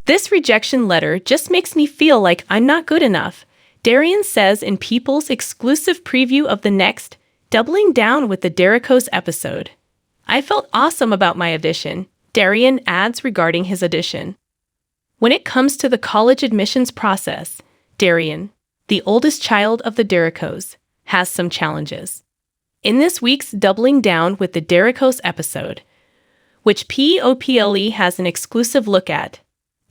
This rejection letter just makes me feel like I'm not good enough, Darian says in People's exclusive preview of the next Doubling Down with the Derricos episode. I felt awesome about my audition, Darian adds regarding his audition. When it comes to the college admissions process, Darian, the oldest child of the Derricos, has some challenges. In this week's Doubling Down with the Derricos episode, which POPLE has an exclusive look at,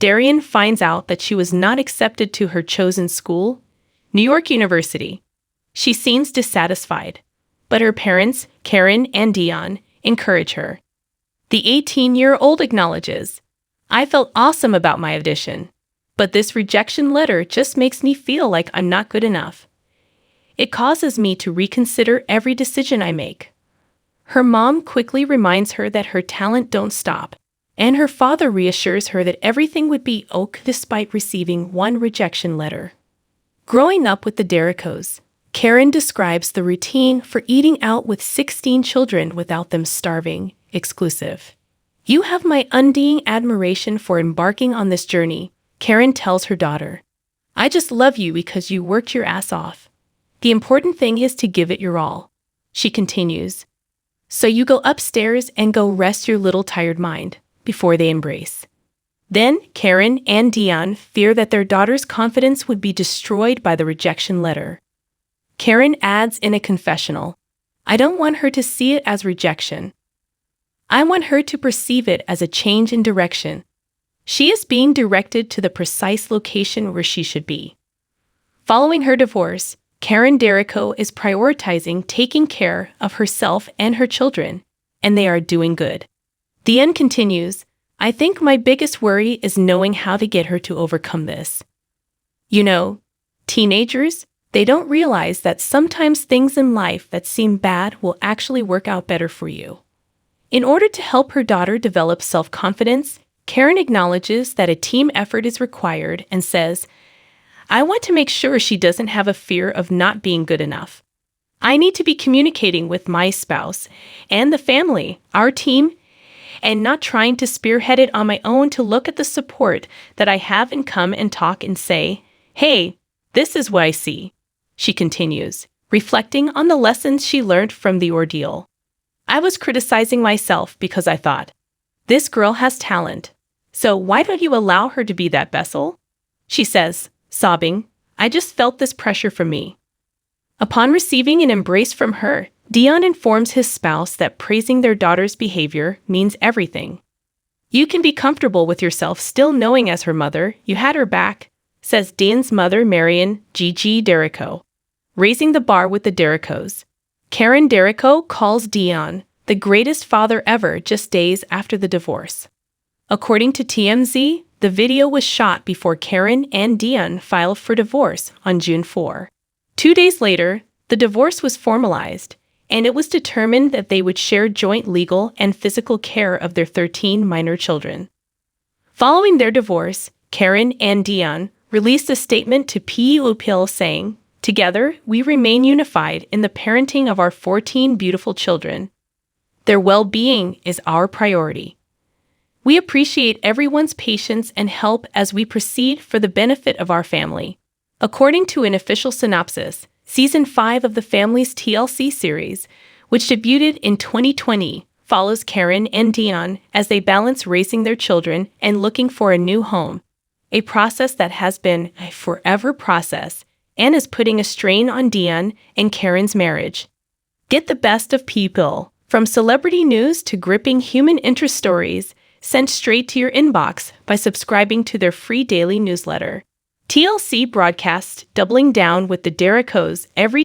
Darian finds out that she was not accepted to her chosen school, New York University. She seems dissatisfied, but her parents, Karen and Deon, encourage her. The 18-year-old acknowledges, I felt awesome about my audition, but this rejection letter just makes me feel like I'm not good enough. It causes me to reconsider every decision I make. Her mom quickly reminds her that her talent don't stop, and her father reassures her that everything would be okay despite receiving one rejection letter. Growing up with the Derricos, Karen describes the routine for eating out with 16 children without them starving, exclusive. You have my undying admiration for embarking on this journey, Karen tells her daughter. I just love you because you worked your ass off. The important thing is to give it your all. She continues. So you go upstairs and go rest your little tired mind before they embrace. Then Karen and Deon fear that their daughter's confidence would be destroyed by the rejection letter. Karen adds in a confessional, I don't want her to see it as rejection. I want her to perceive it as a change in direction. She is being directed to the precise location where she should be. Following her divorce, Karen Derrico is prioritizing taking care of herself and her children, and they are doing good. Deon continues, I think my biggest worry is knowing how to get her to overcome this. You know, teenagers, they don't realize that sometimes things in life that seem bad will actually work out better for you. In order to help her daughter develop self-confidence, Karen acknowledges that a team effort is required and says, I want to make sure she doesn't have a fear of not being good enough. I need to be communicating with my spouse and the family, our team, and not trying to spearhead it on my own to look at the support that I have and come and talk and say, hey, this is what I see. She continues, reflecting on the lessons she learned from the ordeal. I was criticizing myself because I thought, this girl has talent, so why don't you allow her to be that vessel? She says, sobbing, I just felt this pressure from me. Upon receiving an embrace from her, Deon informs his spouse that praising their daughter's behavior means everything. You can be comfortable with yourself still knowing as her mother you had her back, says Deon's mother Marian Gigi Derrico. Raising the bar with the Derricos. Karen Derrico calls Deon the greatest father ever just days after the divorce. According to TMZ, the video was shot before Karen and Deon filed for divorce on June 4. 2 days later, the divorce was formalized, and it was determined that they would share joint legal and physical care of their 13 minor children. Following their divorce, Karen and Deon released a statement to POPLE saying, together, we remain unified in the parenting of our 14 beautiful children. Their well-being is our priority. We appreciate everyone's patience and help as we proceed for the benefit of our family. According to an official synopsis, Season 5 of the Family's TLC series, which debuted in 2020, follows Karen and Deon as they balance raising their children and looking for a new home, a process that has been a forever process and is putting a strain on Deon and Karen's marriage. Get the best of people, from celebrity news to gripping human interest stories, sent straight to your inbox by subscribing to their free daily newsletter. TLC broadcasts Doubling Down with the Derricos every